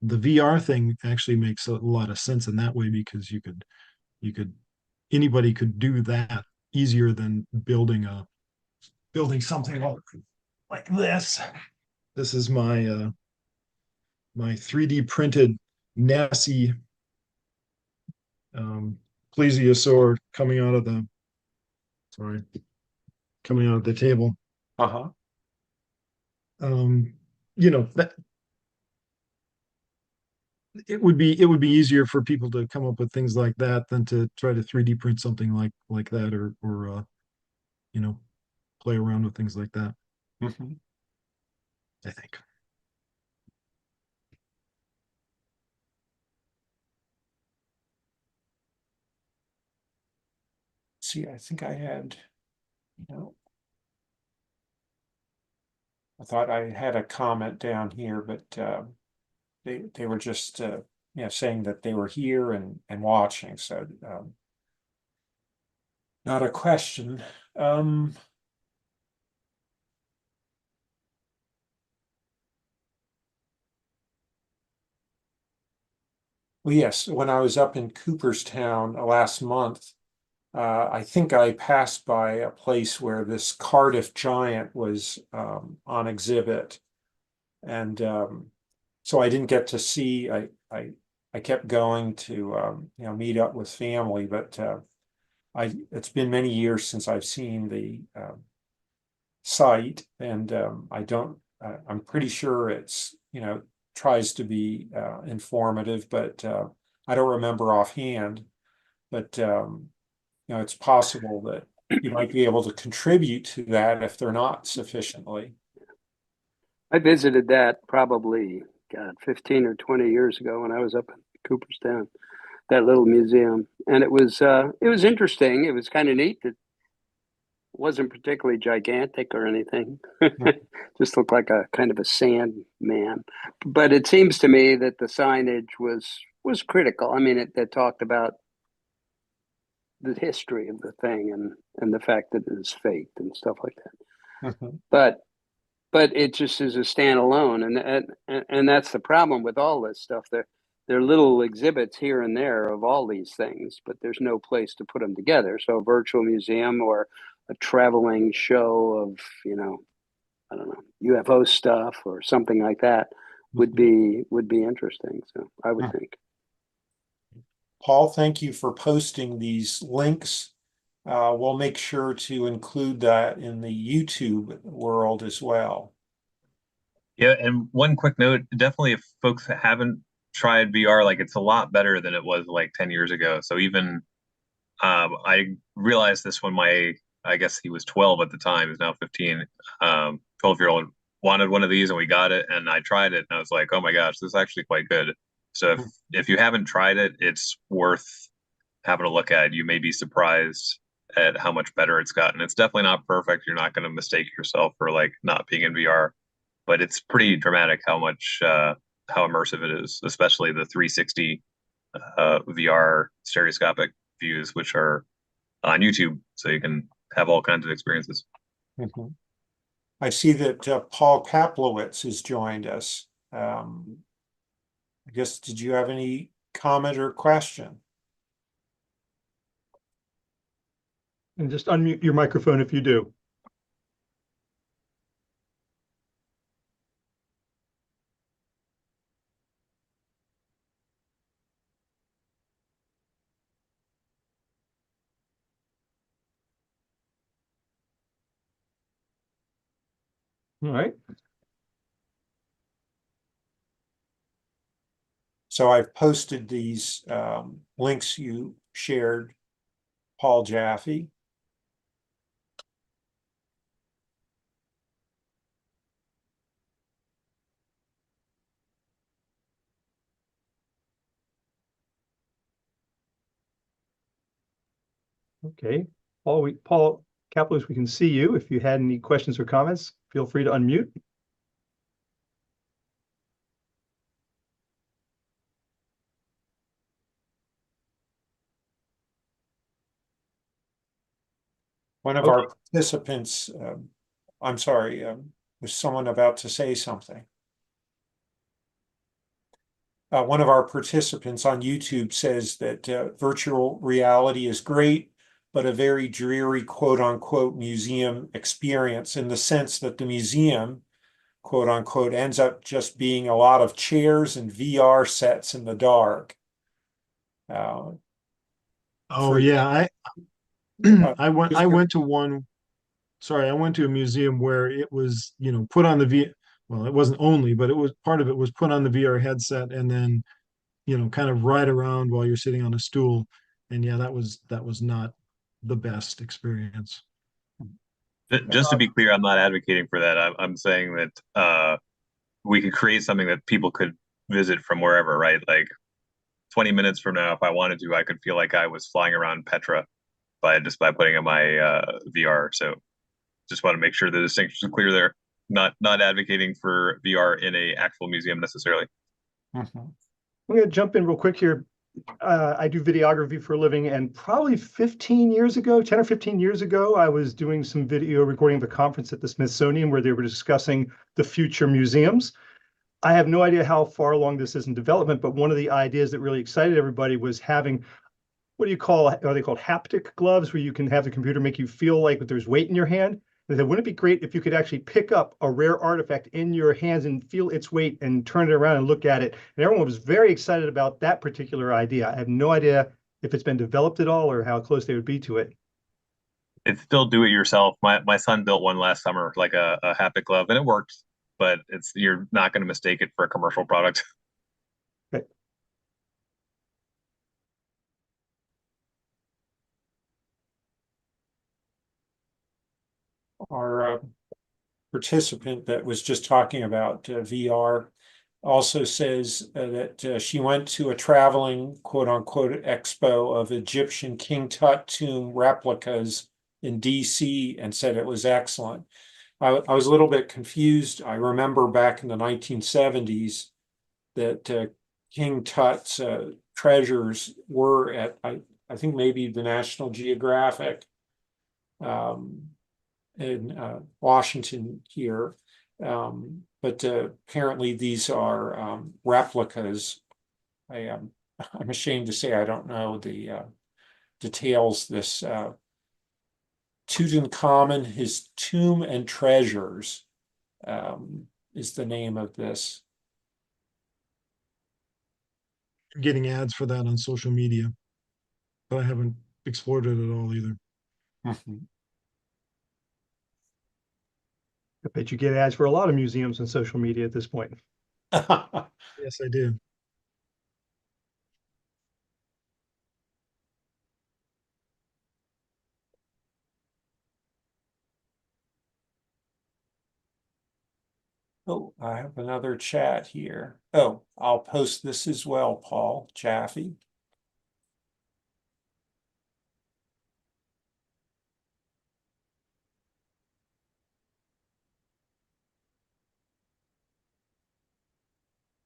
VR thing actually makes a lot of sense in that way, because you could anybody could do that easier than building something like this. This is my 3D printed Nessie plesiosaur coming out of the table. Uh-huh. That it would be easier for people to come up with things like that than to try to 3D print something like that, or you know, play around with things like that, Mhm. I think. See, I think I had, I thought I had a comment down here, but they were just saying that they were here and watching. So not a question. Well, yes, when I was up in Cooperstown last month, I think I passed by a place where this Cardiff giant was on exhibit, and so I didn't get to see. I kept going to meet up with family, but it's been many years since I've seen the site, and I don't. I'm pretty sure it's tries to be informative, but I don't remember offhand. But it's possible that you might be able to contribute to that if they're not sufficiently. I visited that probably, God, 15 or 20 years ago when I was up in Cooperstown, that little museum. And it was interesting. It was kind of neat. It wasn't particularly gigantic or anything. Just looked like a kind of a sand man. But it seems to me that the signage was critical. I mean, it talked about the history of the thing and the fact that it is faked and stuff like that. Mhm. But it just is a standalone, and that's the problem with all this stuff. They're little exhibits here and there of all these things, but there's no place to put them together. So a virtual museum or a traveling show of I don't know, UFO stuff or something like that would be interesting. So I would think. Paul, thank you for posting these links. We'll make sure to include that in the YouTube world as well. Yeah, and one quick note, definitely if folks haven't tried VR, like it's a lot better than it was like 10 years ago. So even I realized this when I guess he was 12 at the time, he's now 15. 12-year-old wanted one of these and we got it and I tried it and I was like, oh my gosh, this is actually quite good. So if you haven't tried it, it's worth having a look at. You may be surprised at how much better it's gotten. It's definitely not perfect. You're not going to mistake yourself for like not being in VR, but it's pretty dramatic how how immersive it is, especially the 360 VR stereoscopic views, which are on YouTube, so you can have all kinds of experiences. Mhm. I see that Paul Kaplowitz has joined us. I guess, did you have any comment or question? And just unmute your microphone if you do. All right. So I've posted these links you shared, Paul Jaffe. Okay. Paul Kaplowitz, we can see you. If you had any questions or comments, feel free to unmute. One of our participants, I'm sorry, was someone about to say something? One of our participants on YouTube says that virtual reality is great, but a very dreary quote unquote museum experience in the sense that the museum, quote unquote, ends up just being a lot of chairs and VR sets in the dark. Oh yeah, I uh, I went to one. sorry, I went to a museum where it was, put on the well, it wasn't only, but it was part of it was put on the VR headset and then, kind of ride around while you're sitting on a stool. And yeah, that was not the best experience. Just to be clear, I'm not advocating for that. I'm saying that we could create something that people could visit from wherever, right? Like 20 minutes from now, if I wanted to, I could feel like I was flying around Petra by putting on my VR. So just want to make sure the distinction is clear there. Not advocating for VR in a actual museum necessarily. Mhm. I'm going to jump in real quick here. I do videography for a living, and probably 15 years ago, 10 or 15 years ago, I was doing some video recording of a conference at the Smithsonian where they were discussing the future museums. I have no idea how far along this is in development, but one of the ideas that really excited everybody was having, what do you call, are they called haptic gloves, where you can have the computer make you feel like there's weight in your hand? They said, wouldn't it be great if you could actually pick up a rare artifact in your hands and feel its weight and turn it around and look at it? And everyone was very excited about that particular idea. I have no idea if it's been developed at all or how close they would be to it. It's still do it yourself. My son built one last summer, like a haptic glove, and it worked, but you're not going to mistake it for a commercial product. Okay. Our participant that was just talking about VR also says that she went to a traveling quote unquote expo of Egyptian King Tut tomb replicas in DC and said it was excellent. I was a little bit confused. I remember back in the 1970s that King Tut's treasures were at, I think maybe the National Geographic in Washington here. But apparently these are replicas. I'm ashamed to say I don't know the details. This Tutankhamun, his tomb and treasures is the name of this. Getting ads for that on social media, but I haven't explored it at all either. Mhm. I bet you get ads for a lot of museums and social media at this point. Yes, I do. Oh, I have another chat here. Oh, I'll post this as well, Paul Jaffe.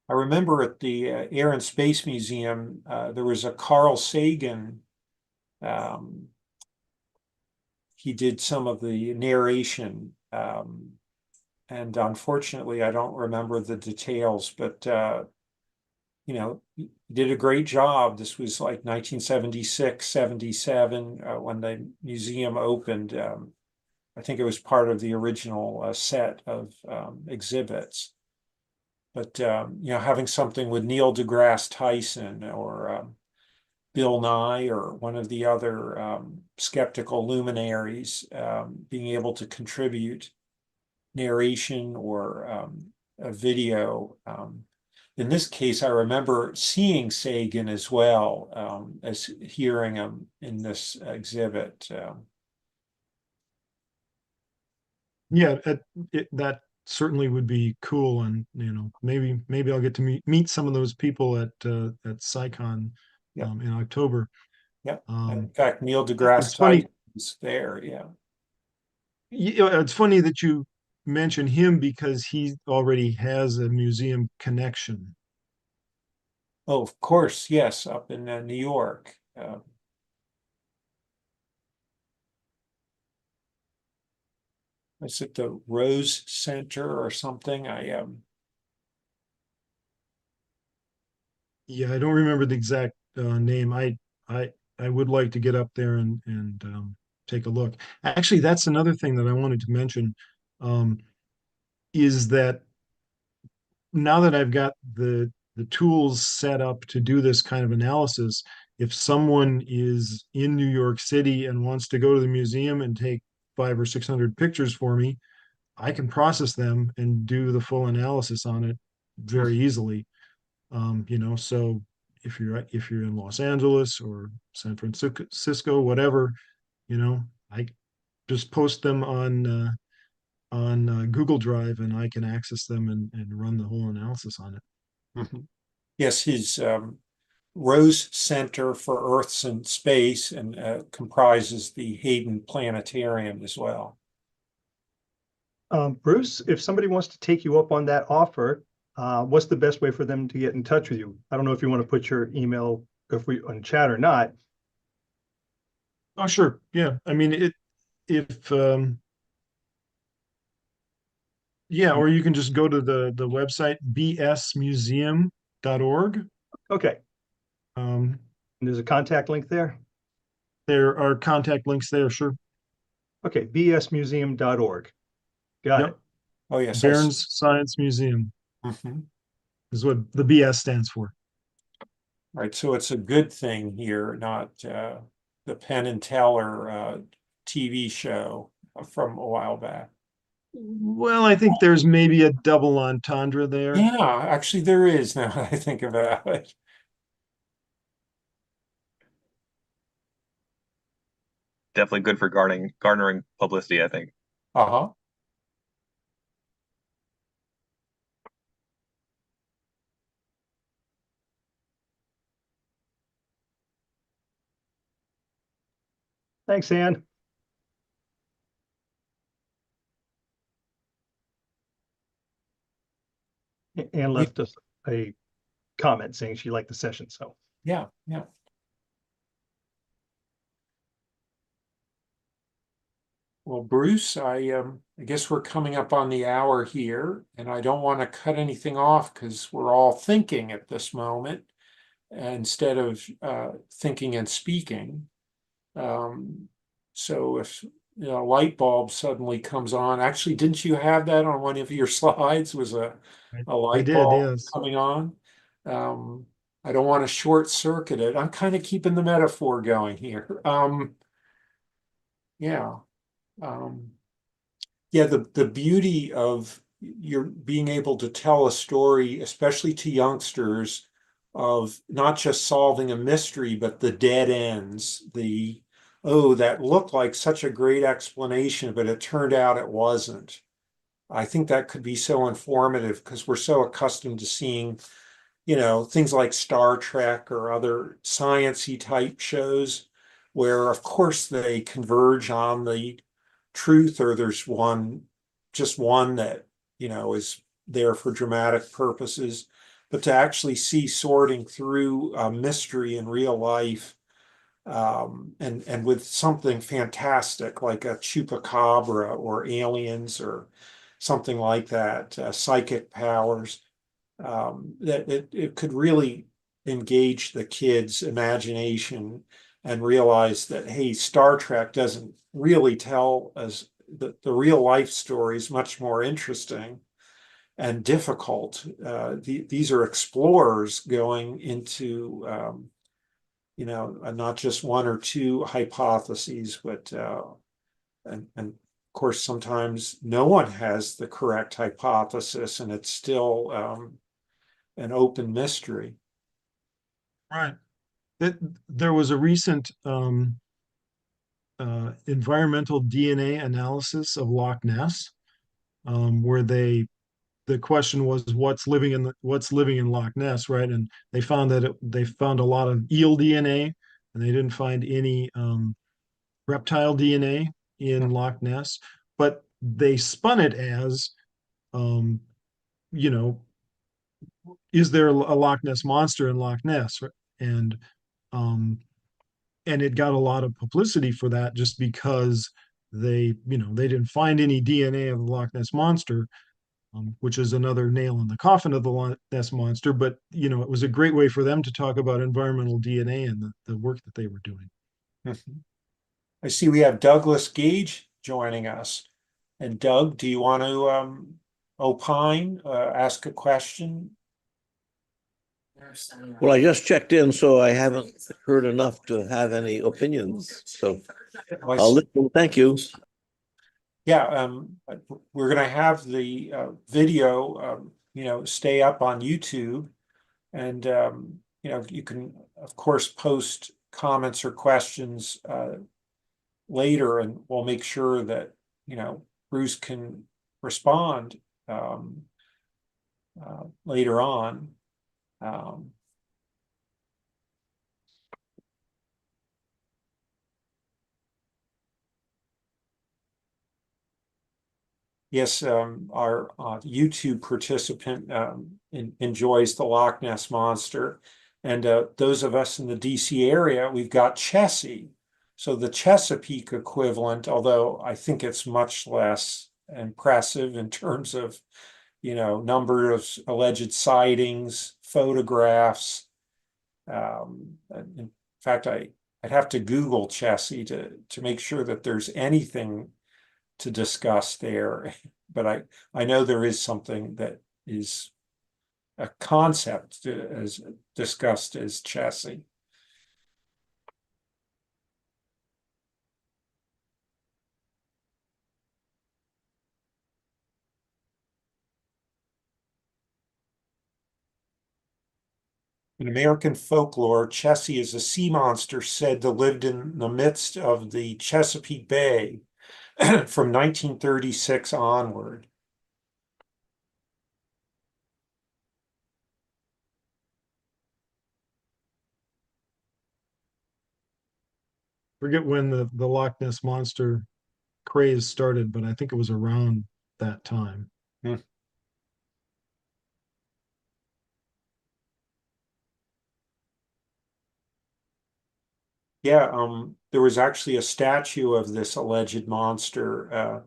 I remember at the Air and Space Museum, there was a Carl Sagan. He did some of the narration, and unfortunately, I don't remember the details, but he did a great job. This was like 1976, 77, when the museum opened. I think it was part of the original set of exhibits. But having something with Neil deGrasse Tyson or Bill Nye or one of the other skeptical luminaries being able to contribute narration or a video. In this case, I remember seeing Sagan as well as hearing him in this exhibit. Yeah, that certainly would be cool, and maybe I'll get to meet some of those people at CSICon Yeah. in October. Yeah. In fact, Neil It's deGrasse funny. Tyson is there. Yeah. It's funny that you mention him because he already has a museum connection. Oh, of course. Yes. Up in New York. Is it the Rose Center or something? Yeah, I don't remember the exact name. I would like to get up there and take a look. Actually, that's another thing that I wanted to mention, um, is that now that I've got the tools set up to do this kind of analysis, if someone is in New York City and wants to go to the museum and take 500 or 600 pictures for me, I can process them and do the full analysis on it very easily. So if you're in Los Angeles or San Francisco, whatever, I just post them on Google Drive, and I can access them and run the whole analysis on it. Mhm. Yes, his Rose Center for Earths and Space and comprises the Hayden Planetarium as well. Bruce, if somebody wants to take you up on that offer, what's the best way for them to get in touch with you? I don't know if you want to put your email if we on chat or not. Oh, sure. Yeah. I mean, or you can just go to the website bsmuseum.org. Okay. Um, And there's a contact link there. there are contact links there, sure. Okay, bsmuseum.org. Got Yep. it. Oh, yes. Behrens Science Museum Mhm. is what the BS stands for. Right. So it's a good thing here, not the Penn and Teller TV show from a while back. Well, I think there's maybe a double entendre there. Yeah, actually there is now that I think about it. Definitely good for garnering publicity, I think. Uh-huh. Thanks, Ann. Ann left us a comment saying she liked the session. So Yeah, yeah. Well, Bruce, I guess we're coming up on the hour here, and I don't want to cut anything off because we're all thinking at this moment instead of thinking and speaking. So if a light bulb suddenly comes on, actually, didn't you have that on one of your slides? Was a I light did, bulb yes. coming on? I don't want to short circuit it. I'm kind of keeping the metaphor going here. Yeah. Yeah, the beauty of your being able to tell a story, especially to youngsters, of not just solving a mystery, but the dead ends, that looked like such a great explanation, but it turned out it wasn't. I think that could be so informative because we're so accustomed to seeing, things like Star Trek or other science-y type shows where, of course, they converge on the truth, or there's just one that, is there for dramatic purposes. But to actually see sorting through a mystery in real life, and with something fantastic like a Chupacabra or aliens or something like that, psychic powers, that it could really engage the kids' imagination and realize that, hey, Star Trek doesn't really tell us the real life story is much more interesting and difficult. These are explorers going into, not just one or two hypotheses, but and of course sometimes no one has the correct hypothesis, and it's still an open mystery. Right. There was a recent environmental DNA analysis of Loch Ness, where the question was what's living in Loch Ness, right? And they found they found a lot of eel DNA, and they didn't find any reptile DNA in Loch Ness, but they spun it as, um, you know, is there a Loch Ness monster in Loch Ness? And um, and it got a lot of publicity for that just because they didn't find any DNA of the Loch Ness monster, which is another nail in the coffin of the Loch Ness monster. But it was a great way for them to talk about environmental DNA and the work that they were doing. I see we have Douglas Gage joining us. And Doug, do you want to opine, ask a question? Well, I just checked in, so I haven't heard enough to have any opinions. So I'll listen. Thank you. Yeah, we're going to have the video, stay up on YouTube. And, you can, of course, post comments or questions later, and we'll make sure that, Bruce can respond later on. Yes, our YouTube participant enjoys the Loch Ness Monster. And those of us in the DC area, we've got Chessie. So the Chesapeake equivalent, although I think it's much less impressive in terms of, number of alleged sightings, photographs. In fact, I'd have to Google Chessie to make sure that there's anything to discuss there, but I know there is something that is a concept as discussed as Chessie. In American folklore, Chessie is a sea monster said to live in the midst of the Chesapeake Bay from 1936 onward. Forget when the Loch Ness Monster craze started, but I think it was around that time. Yeah, there was actually a statue of this alleged monster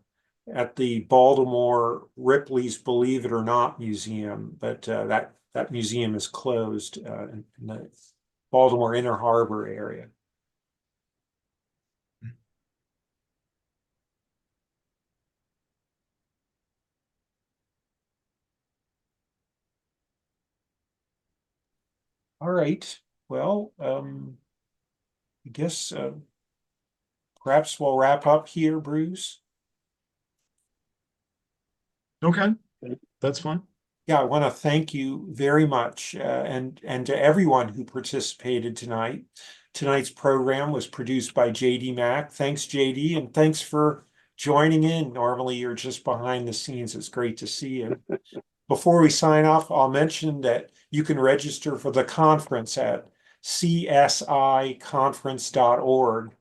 at the Baltimore Ripley's Believe It or Not Museum, but that museum is closed in the Baltimore Inner Harbor area. All right. Well, I guess perhaps we'll wrap up here, Bruce. Okay, that's fine. Yeah, I want to thank you very much, and to everyone who participated tonight. Tonight's program was produced by JD Mack. Thanks, JD, and thanks for joining in. Normally, you're just behind the scenes. It's great to see you. Before we sign off, I'll mention that you can register for the conference at CSIconference.org.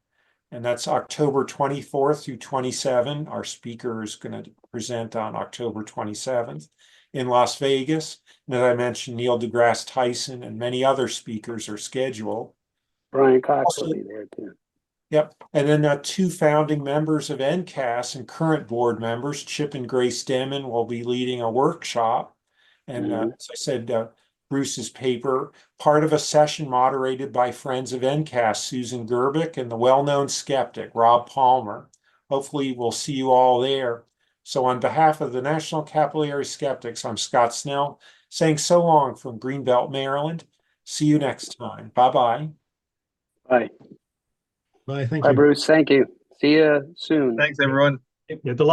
And that's October 24th through 27. Our speaker is going to present on October 27th in Las Vegas. And as I mentioned, Neil deGrasse Tyson and many other speakers are scheduled. Brian Cox Also, will be there too. Yep. And then two founding members of NCAS and current board members, Chip and Grace Demon, will be leading a workshop. And as I said, Bruce's paper, part of a session moderated by friends of NCAS, Susan Gerbic, and the well-known skeptic, Rob Palmer. Hopefully we'll see you all there. So on behalf of the National Capital Area Skeptics, I'm Scott Snell, saying so long from Greenbelt, Maryland. See you next time. Bye-bye. Bye. Bye, thank Bye, you. Bruce. Thank you. See you soon. Thanks, everyone. Yeah, the